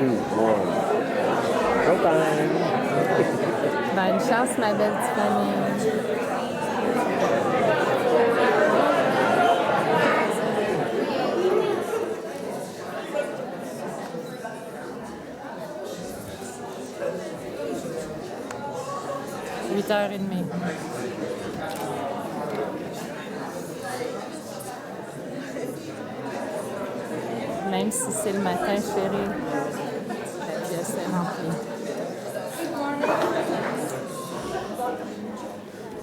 2, 1. Showtime! Bonne chance, ma belle Tiffany. 8h30. Même si c'est le matin, chérie, la pièce est remplie.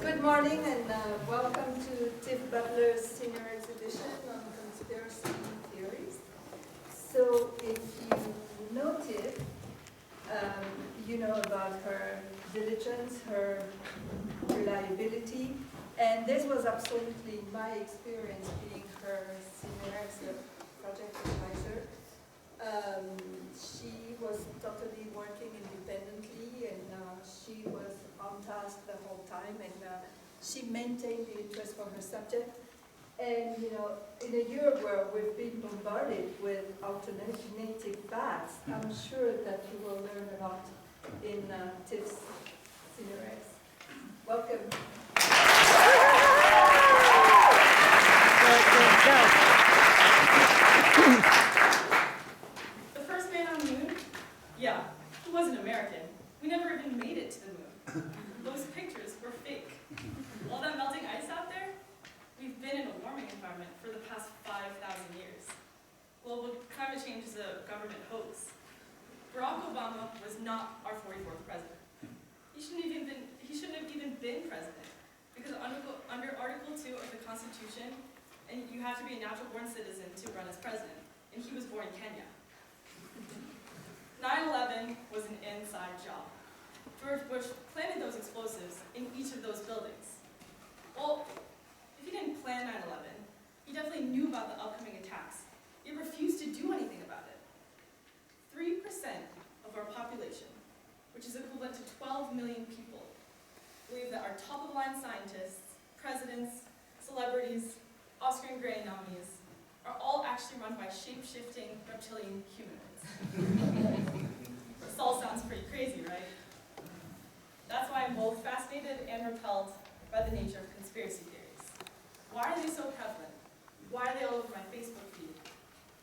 Good morning and welcome to Butler's senior exhibition on conspiracy theories. So if you know Tiff, you know about her diligence, her reliability, and this was absolutely my experience being her senior project advisor. She was totally working independently, and she was on task the whole time, and she maintained the interest for her subject. And you know, in a year where we've been bombarded with alternative facts, I'm sure that you will learn a lot in Tiff's Senior X. Welcome. The first man on the moon? Yeah, he wasn't American. We never even made it to the moon. Those pictures were fake. All that melting ice out there? We've been in a warming environment for the past 5,000 years. Global climate change is a government hoax. Barack Obama was not our 44th president. He shouldn't have even been president, because under Article 2 of the Constitution, and you have to be a natural-born citizen to run as president, and he was born in Kenya. 9/11 was an inside job. George Bush planted those explosives in each of those buildings. Well, if he didn't plan 9/11, he definitely knew about the upcoming attacks. He refused to do anything about it. 3% of our population, which is equivalent to 12 million people, believe that our top-of-the-line scientists, presidents, celebrities, Oscar and Grammy nominees are all actually run by shape-shifting reptilian humanoids. This all sounds pretty crazy, right? That's why I'm both fascinated and repelled by the nature of conspiracy theories. Why are they so prevalent? Why are they all over my Facebook feed?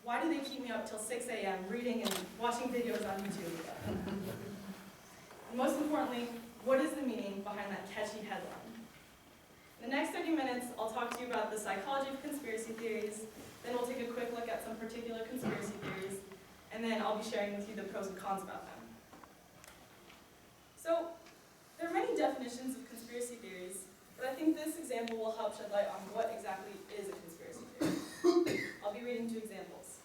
Why do they keep me up till 6 a.m. reading and watching videos on YouTube? And most importantly, what is the meaning behind that catchy headline? In the next 30 minutes, I'll talk to you about the psychology of conspiracy theories, then we'll take a quick look at some particular conspiracy theories, and then I'll be sharing with you the pros and cons about them. So, there are many definitions of conspiracy theories, but I think this example will help shed light on what exactly is a conspiracy theory. I'll be reading 2 examples.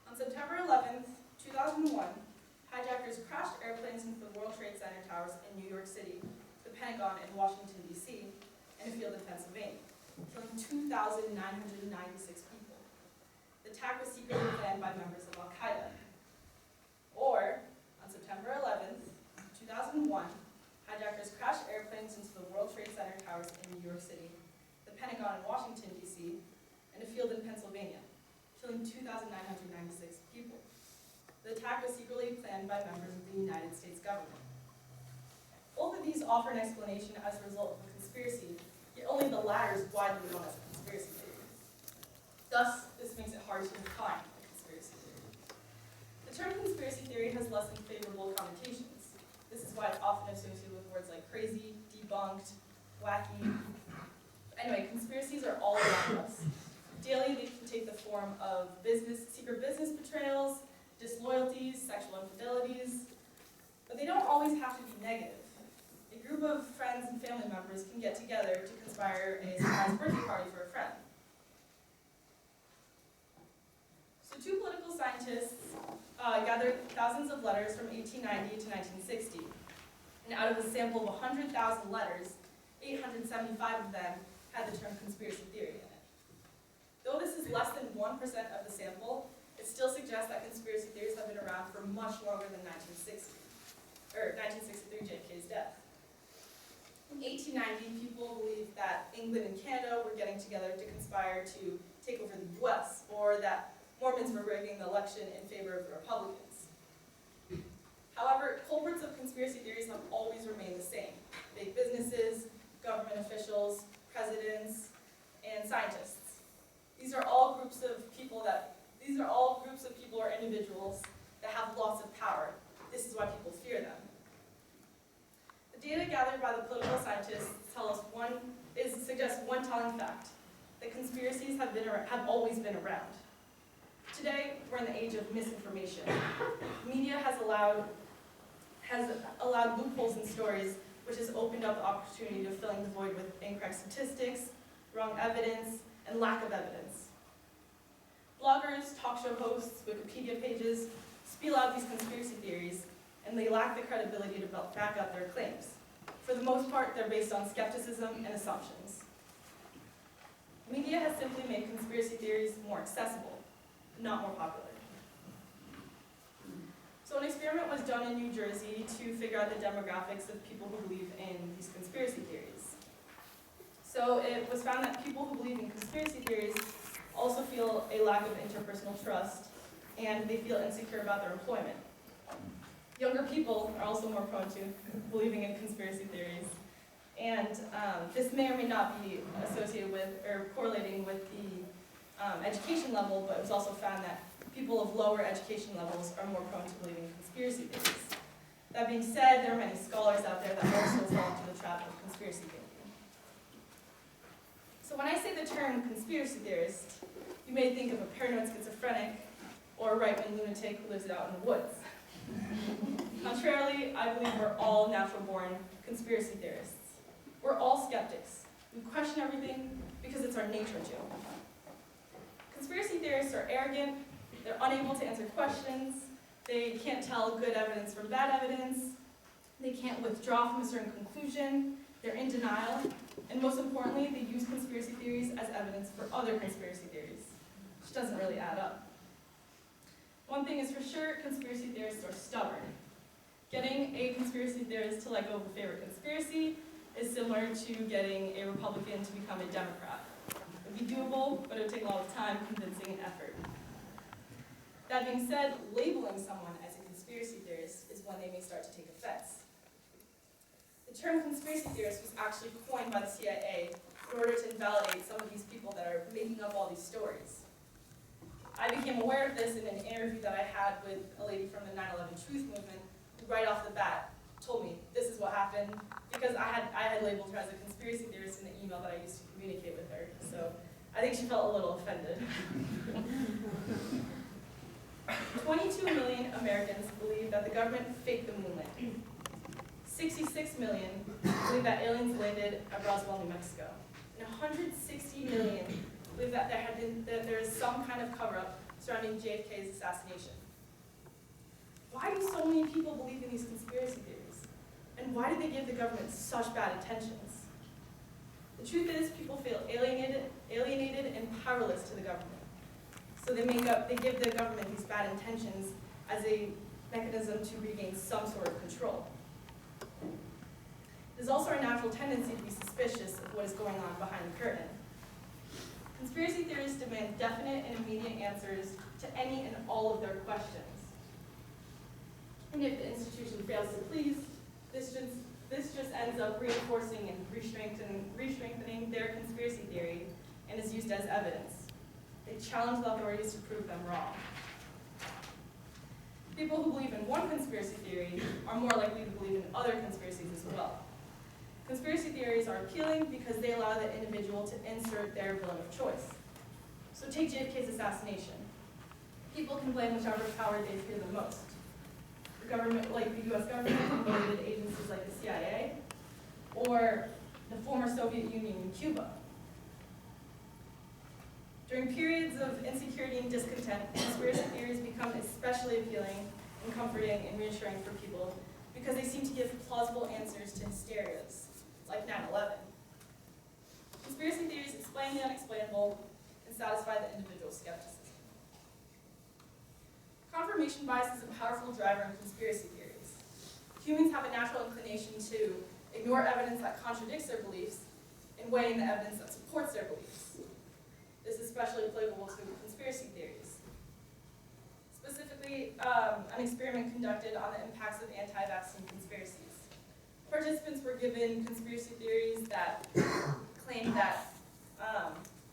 On September 11th, 2001, hijackers crashed airplanes into the World Trade Center towers in New York City, the Pentagon in Washington, D.C., and a field in Pennsylvania, killing 2,996 people. The attack was secretly planned by members of Al-Qaeda. Or, on September 11th, 2001, hijackers crashed airplanes into the World Trade Center towers in New York City, the Pentagon in Washington, D.C., and a field in Pennsylvania, killing 2,996 people. The attack was secretly planned by members of the United States government. Both of these offer an explanation as a result of a conspiracy, yet only the latter is widely known as a conspiracy theory. Thus, this makes it hard to define a conspiracy theory. The term conspiracy theory has less than favorable connotations. This is why it's often associated with words like crazy, debunked, wacky. Anyway, conspiracies are all around us. Daily, they can take the form of secret business betrayals, disloyalties, sexual infidelities, but they don't always have to be negative. A group of friends and family members can get together to conspire a surprise birthday party for a friend. So 2 political scientists gathered thousands of letters from 1890 to 1960. And out of a sample of 100,000 letters, 875 of them had the term conspiracy theory in it. Though this is less than 1% of the sample, it still suggests that conspiracy theories have been around for much longer than 1963, JFK's death. In 1890, people believed that England and Canada were getting together to conspire to take over the US, or that Mormons were rigging the election in favor of the Republicans. However, culprits of conspiracy theories have always remained the same: big businesses, government officials, presidents, and scientists. These are all groups of people or individuals that have lots of power. This is why people fear them. The data gathered by the political scientists suggests one telling fact: that conspiracies have always been around. Today, we're in the age of misinformation. Media has allowed loopholes in stories, which has opened up the opportunity to filling the void with incorrect statistics, wrong evidence, and lack of evidence. Bloggers, talk show hosts, Wikipedia pages spiel out these conspiracy theories, and they lack the credibility to back up their claims. For the most part, they're based on skepticism and assumptions. Media has simply made conspiracy theories more accessible, not more popular. So an experiment was done in New Jersey to figure out the demographics of people who believe in these conspiracy theories. So it was found that people who believe in conspiracy theories also feel a lack of interpersonal trust, and they feel insecure about their employment. Younger people are also more prone to believing in conspiracy theories, and this may or may not be associated with or correlating with the education level, but it was also found that people of lower education levels are more prone to believing in conspiracy theories. That being said, there are many scholars out there that also fall into the trap of conspiracy thinking. So when I say the term conspiracy theorist, you may think of a paranoid schizophrenic or a right-wing lunatic who lives out in the woods. Contrarily, I believe we're all natural-born conspiracy theorists. We're all skeptics. We question everything because it's our nature to. Conspiracy theorists are arrogant, they're unable to answer questions, they can't tell good evidence from bad evidence, they can't withdraw from a certain conclusion, they're in denial, and most importantly, they use conspiracy theories as evidence for other conspiracy theories, which doesn't really add up. One thing is for sure, conspiracy theorists are stubborn. Getting a conspiracy theorist to let go of a favorite conspiracy is similar to getting a Republican to become a Democrat. It would be doable, but it would take a lot of time, convincing, and effort. That being said, labeling someone as a conspiracy theorist is when they may start to take offense. The term conspiracy theorist was actually coined by the CIA in order to invalidate some of these people that are making up all these stories. I became aware of this in an interview that I had with a lady from the 9/11 Truth Movement, who right off the bat told me this is what happened, because I had labeled her as a conspiracy theorist in the email that I used to communicate with her. So I think she felt a little offended. 22 million Americans believe that the government faked the moon landing. 66 million believe that aliens landed at Roswell, New Mexico. And 160 million believe that there is some kind of cover-up surrounding JFK's assassination. Why do so many people believe in these conspiracy theories? And why do they give the government such bad intentions? The truth is, people feel alienated and powerless to the government. So they give the government these bad intentions as a mechanism to regain some sort of control. It is also our natural tendency to be suspicious of what is going on behind the curtain. Conspiracy theorists demand definite and immediate answers to any and all of their questions. And if the institution fails to please, this just ends up reinforcing and re-strengthening their conspiracy theory and is used as evidence. They challenge the authorities to prove them wrong. People who believe in one conspiracy theory are more likely to believe in other conspiracies as well. Conspiracy theories are appealing because they allow the individual to insert their villain of choice. So take JFK's assassination. People can blame whichever power they fear the most. The government, like the US government, related agencies like the CIA, or the former Soviet Union and Cuba. During periods of insecurity and discontent, conspiracy theories become especially appealing and comforting and reassuring for people because they seem to give plausible answers to hysterias, like 9/11. Conspiracy theories explain the unexplainable and satisfy the individual's skepticism. Confirmation bias is a powerful driver in conspiracy theories. Humans have a natural inclination to ignore evidence that contradicts their beliefs and weigh in the evidence that supports their beliefs. This is especially applicable to conspiracy theories. basically an experiment conducted on the impacts of anti-vaccine conspiracies. Participants were given conspiracy theories that claimed that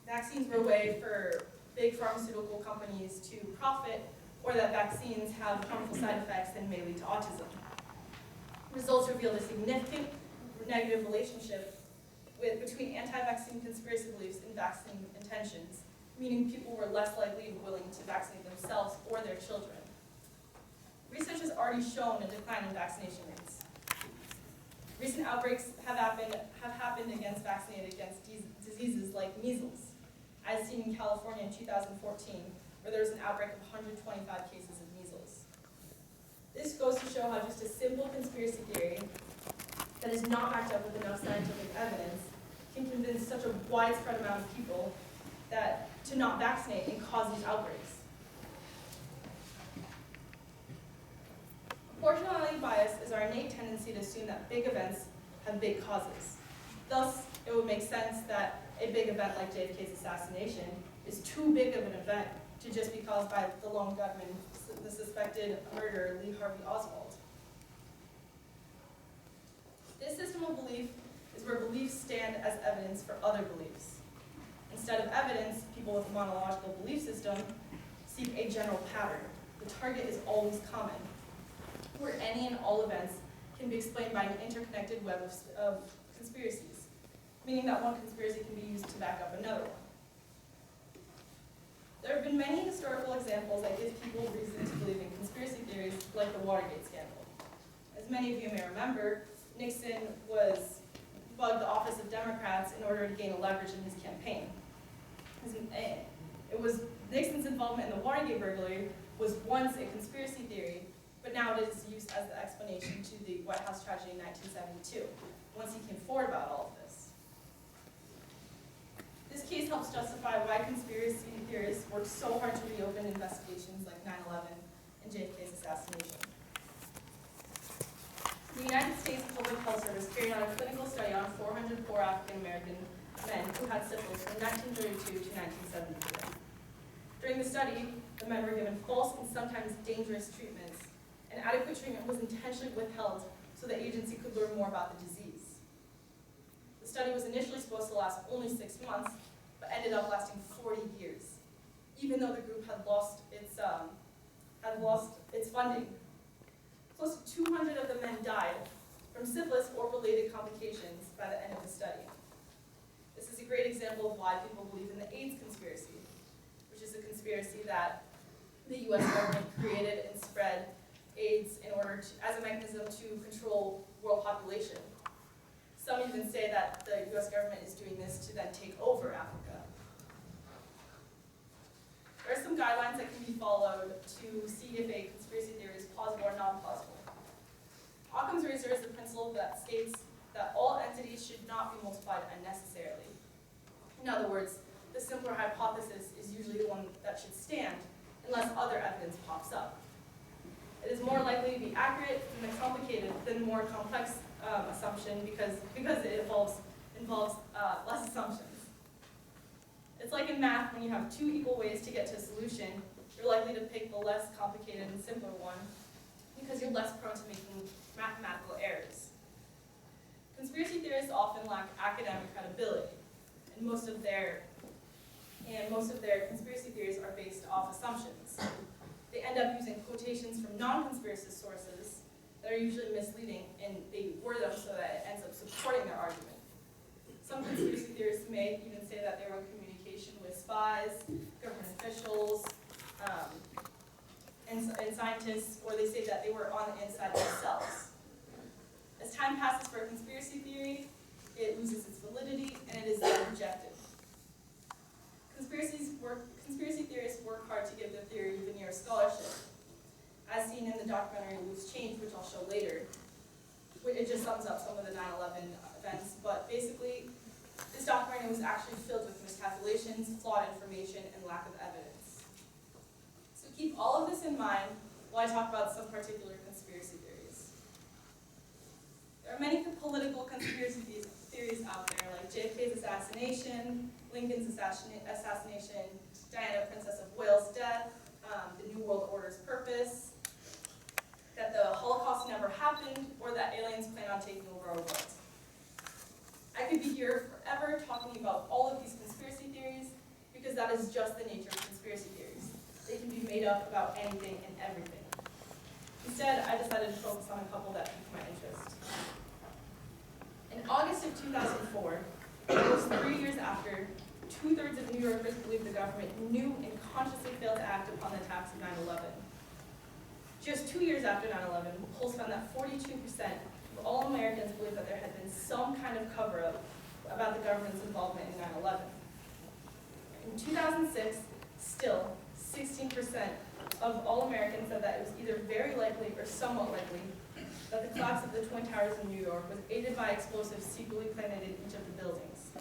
vaccines were a way for big pharmaceutical companies to profit, or that vaccines have harmful side effects that may lead to autism. Results revealed a significant negative relationship between anti-vaccine conspiracy beliefs and vaccine intentions, meaning people were less likely and willing to vaccinate themselves or their children. Research has already shown a decline in vaccination rates. Recent outbreaks have happened against vaccinated against diseases like measles, as seen in California in 2014, where there was an outbreak of 125 cases of measles. This goes to show how just a simple conspiracy theory that is not backed up with enough scientific evidence can convince such a widespread amount of people that to not vaccinate and cause these outbreaks. Proportionality bias is our innate tendency to assume that big events have big causes. Thus, it would make sense that a big event like JFK's assassination is too big of an event to just be caused by the lone gunman, the suspected murderer, Lee Harvey Oswald. This system of belief is where beliefs stand as evidence for other beliefs. Instead of evidence, people with a monological belief system seek a general pattern. The target is always common, where any and all events can be explained by an interconnected web of conspiracies, meaning that one conspiracy can be used to back up another one. There have been many historical examples that give people reason to believe in conspiracy theories, like the Watergate scandal. As many of you may remember, Nixon bugged the office of Democrats in order to gain a leverage in his campaign. Nixon's involvement in the Watergate burglary was once a conspiracy theory, but now it is used as the explanation to the White House tragedy in 1972, once he came forward about all of this. This case helps justify why conspiracy theorists worked so hard to reopen investigations like 9/11 and JFK's assassination. The United States Public Health Service carried out a clinical study on 404 African American men who had syphilis from 1932 to 1973. During the study, the men were given false and sometimes dangerous treatments, and adequate treatment was intentionally withheld so the agency could learn more about the disease. The study was initially supposed to last only 6 months, but ended up lasting 40 years, even though the group had lost its funding. Close to 200 of the men died from syphilis or related complications by the end of the study. This is a great example of why people believe in the AIDS conspiracy, which is a conspiracy that the US government created and spread AIDS in order as a mechanism to control world population. Some even say that the US government is doing this to then take over Africa. There are some guidelines that can be followed to see if a conspiracy theory is plausible or non-plausible. Occam's razor is the principle that states that all entities should not be multiplied unnecessarily. In other words, the simpler hypothesis is usually the one that should stand unless other evidence pops up. It is more likely to be accurate than the more complex assumption because it involves less assumptions. It's like in math, when you have two equal ways to get to a solution, you're likely to pick the less complicated and simpler one because you're less prone to making mathematical errors. Conspiracy theorists often lack academic credibility, and most of their conspiracy theories are based off assumptions. They end up using quotations from non-conspiracy sources that are usually misleading, and they word them so that it ends up supporting their argument. Some conspiracy theorists may even say that they were in communication with spies, government officials, and scientists, or they say that they were on the inside themselves. As time passes for a conspiracy theory, it loses its validity and it is then rejected. Conspiracy theorists work hard to give their theory veneer of scholarship, as seen in the documentary Loose Change, which I'll show later. It just sums up some of the 9/11 events, but basically, this documentary was actually filled with miscalculations, flawed information, and lack of evidence. So keep all of this in mind while I talk about some particular conspiracy theories. There are many political conspiracy theories out there, like JFK's assassination, Lincoln's assassination, Diana, Princess of Wales' death, the New World Order's purpose, that the Holocaust never happened, or that aliens plan on taking over our world. I could be here forever talking about all of these conspiracy theories, because that is just the nature of conspiracy theories. They can be made up about anything and everything. Instead, I decided to focus on a couple that piqued my interest. In August of 2004, almost 3 years after, 2/3 of New Yorkers believed the government knew and consciously failed to act upon the attacks of 9/11. Just 2 years after 9/11, polls found that 42% of all Americans believed that there had been some kind of cover-up about the government's involvement in 9/11. In 2006, still, 16% of all Americans said that it was either very likely or somewhat likely that the collapse of the Twin Towers in New York was aided by explosives secretly planted in each of the buildings.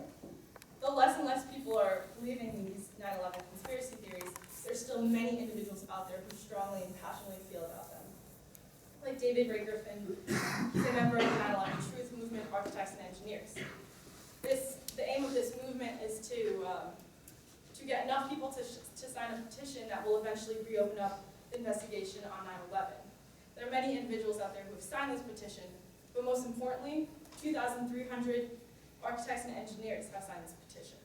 Though less and less people are believing these 9/11 conspiracy theories, there's still many individuals out there who strongly and passionately feel about them. Like David Ray Griffin, he's a member of the 9/11 Truth Movement, Architects and Engineers. The aim of this movement is to get enough people to sign a petition that will eventually reopen up the investigation on 9/11. There are many individuals out there who have signed this petition, but most importantly, 2,300 architects and engineers have signed this petition.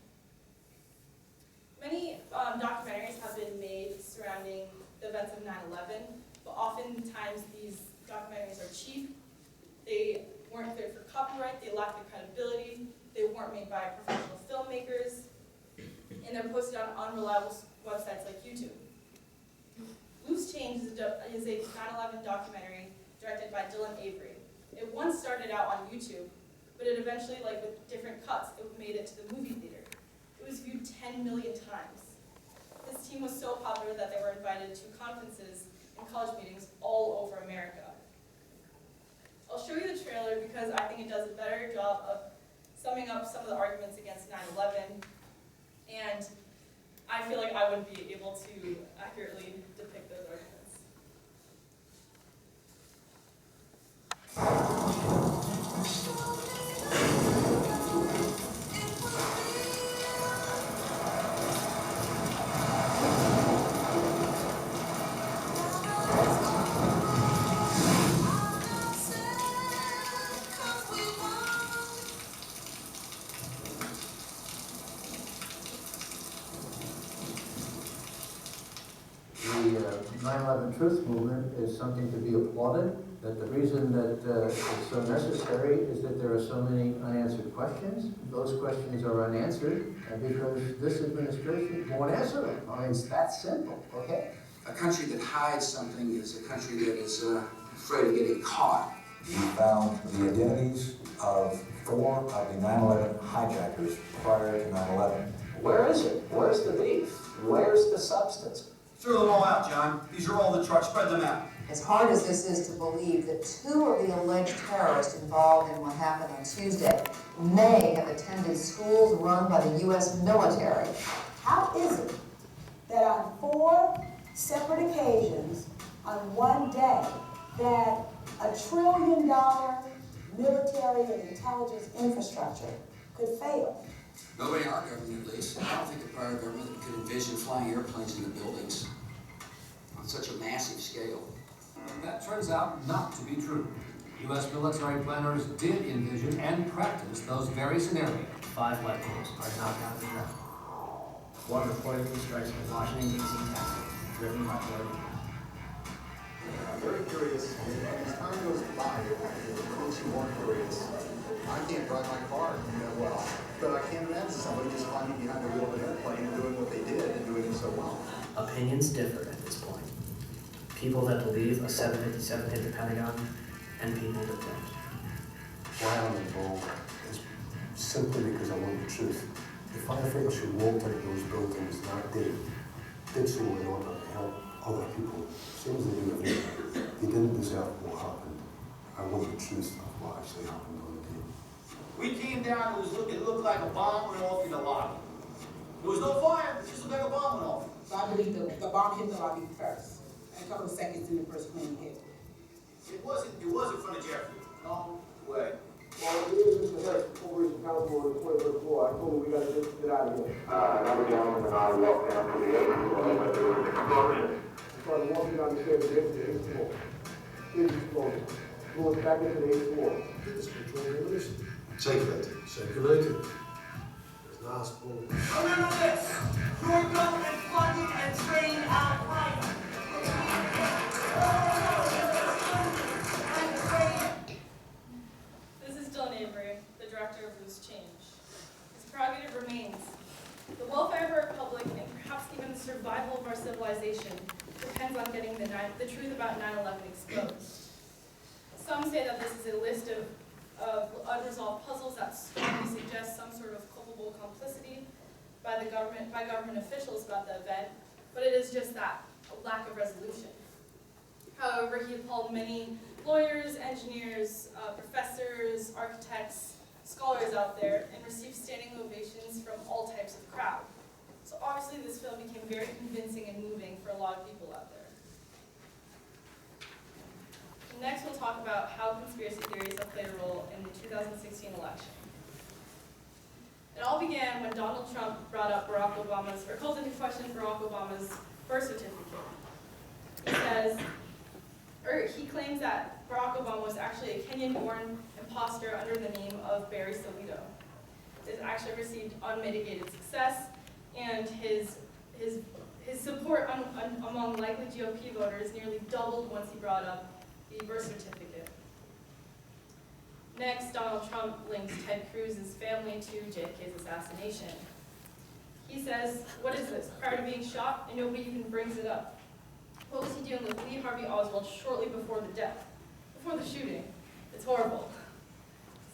Many documentaries have been made surrounding the events of 9/11, but oftentimes these documentaries are cheap. They weren't cleared for copyright, they lack the credibility, they weren't made by professional filmmakers, and they're posted on unreliable websites like YouTube. Loose Change is a 9/11 documentary directed by Dylan Avery. It once started out on YouTube, but it eventually, like with different cuts, it made it to the movie theater. It was viewed 10 million times. This team was so popular that they were invited to conferences and college meetings all over America. I'll show you the trailer because I think it does a better job of summing up some of the arguments against 9/11, and I feel like I wouldn't be able to accurately depict those arguments. The 9/11 Truth Movement is something to be applauded. That the reason that it's so necessary is that there are so many unanswered questions. Those questions are unanswered because this administration won't answer them. I mean, it's that simple, okay? A country that hides something is a country that is afraid of getting caught. We found the identities of 4 of the 9/11 hijackers prior to 9/11. Where is it? Where's the beef? Where's the substance? Throw them all out, John. These are all the trucks. Spread them out. As hard as this is to believe that 2 of the alleged terrorists involved in what happened on Tuesday may have attended schools run by the U.S. military, how is it that on 4 separate occasions, on one day, that $1 trillion military and intelligence infrastructure could fail? Nobody in our government, at least. I don't think the prior government could envision flying airplanes into buildings on such a massive scale. That turns out not to be true. U.S. military planners did envision and practice those very scenarios. 5 light poles are knocked out of the ground. 1 reportedly strikes a Washington, D.C. taxi, driven by Florida. I'm very curious. As time goes by, it makes you more curious. I can't drive my car well, but I can't imagine somebody just climbing behind the wheel of an airplane and doing what they did and doing it so well. Opinions differ at this point. People that believe a 757 hit the Pentagon, and people that don't. Why I'm involved is simply because I want the truth. The firefighters who walked out those buildings that day did so in order to help other people, same as they do every day. They didn't deserve what happened. I want the truth of what actually happened on the day. We came down, it looked like a bomb went off in the lobby. There was no fire, it just looked like a bomb went off. So I believe the bomb hit the lobby first, and a couple of seconds in the first plane hit. It was in front of Jeffrey. No way. Well, it is Mr. Harris, before we reach accountable on the 21st floor. I told him we gotta get out of here. Another gentleman and I walked down to the 8th floor, but there was an explosion. control. Here's his phone. Pull us back into the 8th floor. This control demolition. Circulate. Circulated. There's the hospital. Remember this, your government funded and trained Al-Qaeda. This is Dylan Avery, the director of Loose Change. His prerogative remains: the welfare of our republic and perhaps even the survival of our civilization depends on getting the truth about 9/11 exposed. Some say that this is a list of unresolved puzzles that strongly suggest some sort of culpable complicity by government officials about the event, but it is just that, a lack of resolution. However, he appalled many lawyers, engineers, professors, architects, scholars out there, and received standing ovations from all types of crowd. So obviously this film became very convincing and moving for a lot of people out there. Next we'll talk about how conspiracy theories have played a role in the 2016 election. It all began when Donald Trump brought up called into question Barack Obama's birth certificate. He claims that Barack Obama was actually a Kenyan-born imposter under the name of Barry Solito. This actually received unmitigated success, and his support among likely GOP voters nearly doubled once he brought up the birth certificate. Next, Donald Trump links Ted Cruz's family to JFK's assassination. He says, "What is this? Prior to being shot, and nobody even brings it up. What was he doing with Lee Harvey Oswald shortly before the death? Before the shooting? It's horrible."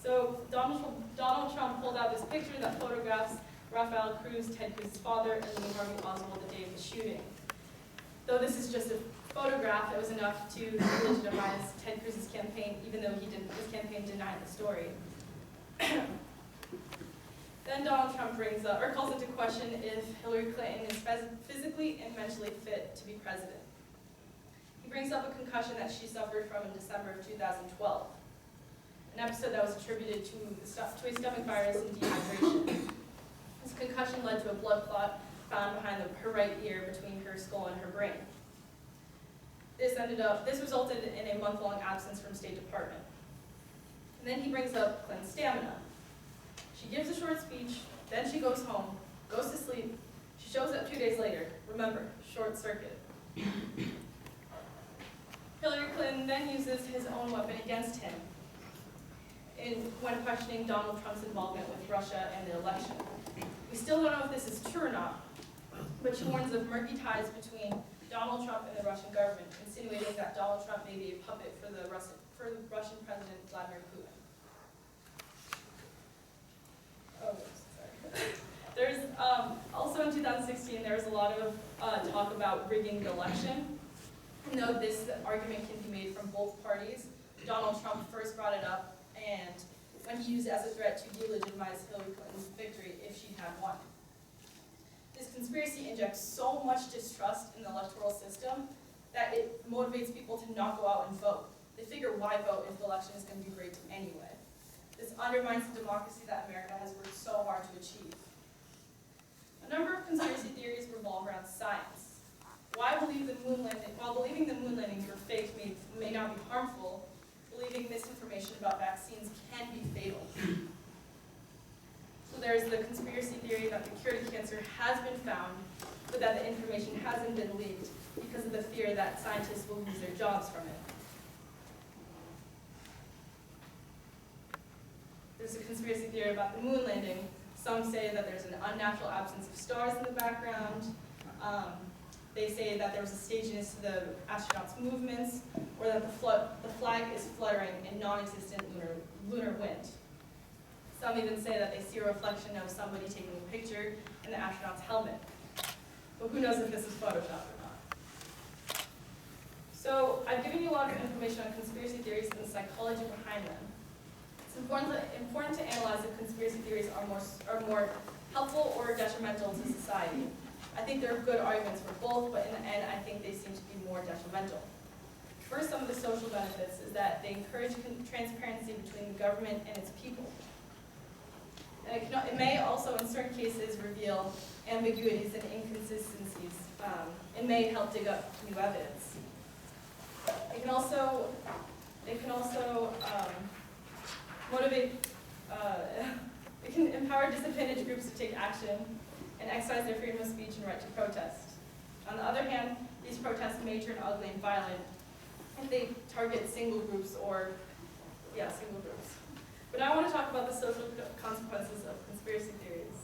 So Donald Trump pulled out this picture that photographs Rafael Cruz, Ted Cruz's father, and Lee Harvey Oswald the day of the shooting. Though this is just a photograph, it was enough to legitimize Ted Cruz's campaign, even though his campaign denied the story. Then Donald Trump calls into question if Hillary Clinton is physically and mentally fit to be president. He brings up a concussion that she suffered from in December of 2012, an episode that was attributed to a stomach virus and dehydration. This concussion led to a blood clot found behind her right ear between her skull and her brain. This resulted in a month-long absence from State Department. And then he brings up Clinton's stamina. She gives a short speech, then she goes home, goes to sleep. She shows up 2 days later. Remember, short circuit. Hillary Clinton then uses his own weapon against him when questioning Donald Trump's involvement with Russia and the election. We still don't know if this is true or not, but she warns of murky ties between Donald Trump and the Russian government, insinuating that Donald Trump may be a puppet for the Russian President Vladimir Putin. Oh, sorry. There's also in 2016 there was a lot of talk about rigging the election. And though this argument can be made from both parties, Donald Trump first brought it up, and when he used it as a threat to delegitimize Hillary Clinton's victory if she had won. This conspiracy injects so much distrust in the electoral system that it motivates people to not go out and vote. They figure, why vote if the election is going to be rigged anyway? This undermines the democracy that America has worked so hard to achieve. A number of conspiracy theories revolve around science. While believing the moon landings were fake may not be harmful, believing misinformation about vaccines can be fatal. So there's the conspiracy theory that the cure to cancer has been found, but that the information hasn't been leaked because of the fear that scientists will lose their jobs from it. There's a conspiracy theory about the moon landing. Some say that there's an unnatural absence of stars in the background. They say that there was a staginess to the astronauts' movements, or that the flag is fluttering in non-existent lunar wind. Some even say that they see a reflection of somebody taking a picture in the astronaut's helmet. But who knows if this is Photoshop or not. So I've given you a lot of information on conspiracy theories and the psychology behind them. It's important to analyze if conspiracy theories are more helpful or detrimental to society. I think there are good arguments for both, but in the end, I think they seem to be more detrimental. First, some of the social benefits is that they encourage transparency between the government and its people. And it may also, in certain cases, reveal ambiguities and inconsistencies. It may help dig up new evidence. It can also motivate, it can empower disadvantaged groups to take action and exercise their freedom of speech and right to protest. On the other hand, these protests may turn ugly and violent if they target single groups single groups. But now I want to talk about the social consequences of conspiracy theories.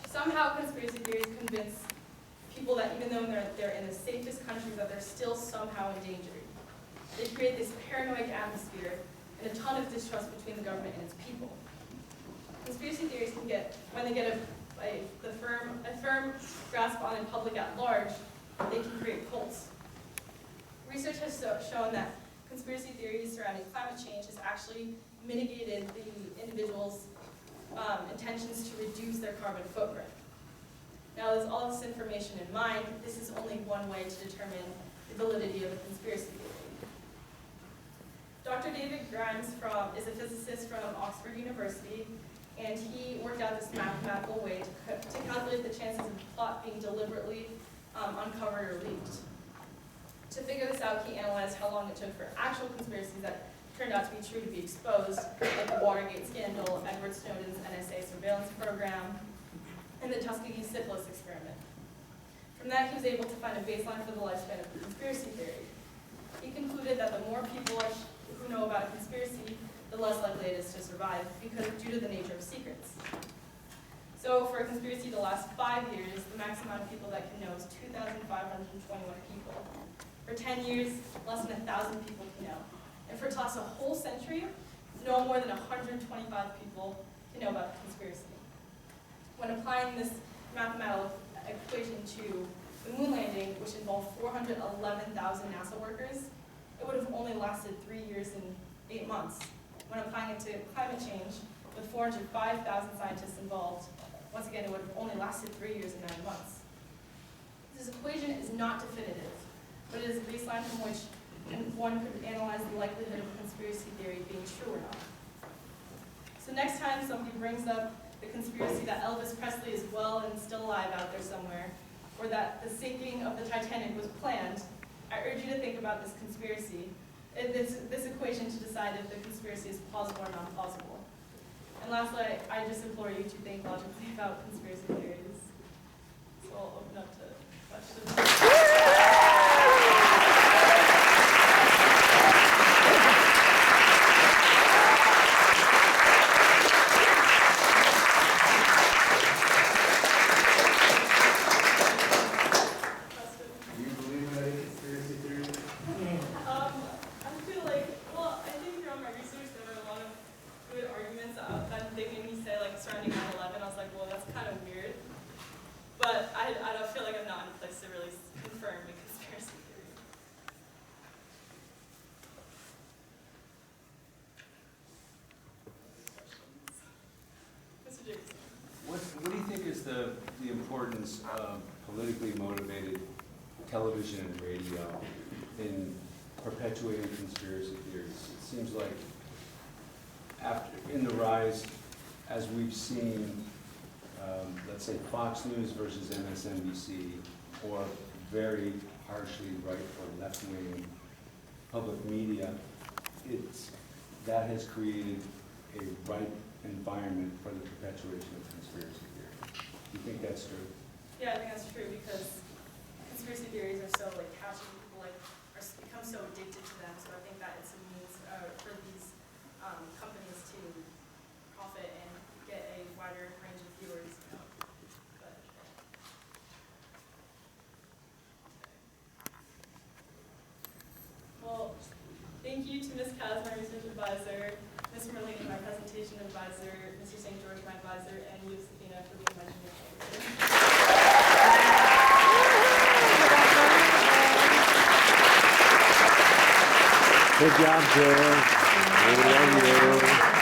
Somehow conspiracy theories convince people that even though they're in the safest countries, that they're still somehow endangered. They create this paranoid atmosphere and a ton of distrust between the government and its people. Conspiracy theories can get, when they get a firm grasp on the public at large, they can create cults. Research has shown that conspiracy theories surrounding climate change has actually mitigated the individual's intentions to reduce their carbon footprint. Now, with all this information in mind, this is only one way to determine the validity of a conspiracy theory. Dr. David Grimes is a physicist from Oxford University, and he worked out this mathematical way to calculate the chances of a plot being deliberately uncovered or leaked. To figure this out, he analyzed how long it took for actual conspiracies that turned out to be true to be exposed, like the Watergate scandal, Edward Snowden's NSA surveillance program, and the Tuskegee syphilis experiment. From that, he was able to find a baseline for the lifespan of the conspiracy theory. He concluded that the more people who know about a conspiracy, the less likely it is to survive, due to the nature of secrets. So for a conspiracy to last 5 years, the maximum amount of people that can know is 2,521 people. For 10 years, less than 1,000 people can know. And for it to last a whole century, no more than 125 people can know about the conspiracy. When applying this mathematical equation to the moon landing, which involved 411,000 NASA workers, it would have only lasted 3 years and 8 months. When applying it to climate change, with 405,000 scientists involved, once again, it would have only lasted 3 years and 9 months. This equation is not definitive, but it is a baseline from which one could analyze the likelihood of a conspiracy theory being true or not. So next time somebody brings up the conspiracy that Elvis Presley is well and still alive out there somewhere, or that the sinking of the Titanic was planned, I urge you to think about this conspiracy, this equation to decide if the conspiracy is plausible or non-plausible. And lastly, I just implore you to think logically about conspiracy theories. So I'll open up to questions. What do you think is the importance of politically motivated television and radio in perpetuating conspiracy theories? It seems like in the rise, as we've seen, let's say Fox News versus MSNBC, or very harshly right or left-wing public media, that has created a ripe environment for the perpetuation of conspiracy theory. Do you think that's true? Yeah, I think that's true because conspiracy theories are so catchy. People become so addicted to them. So I think that it's a means for these companies to profit and get a wider range of viewers. Well, thank you to Ms. Kaz, my research advisor, Ms. Merlini, my presentation advisor, Mr. St. George, my advisor, and you, Sabina, for being my junior Good job, Jill. We love you.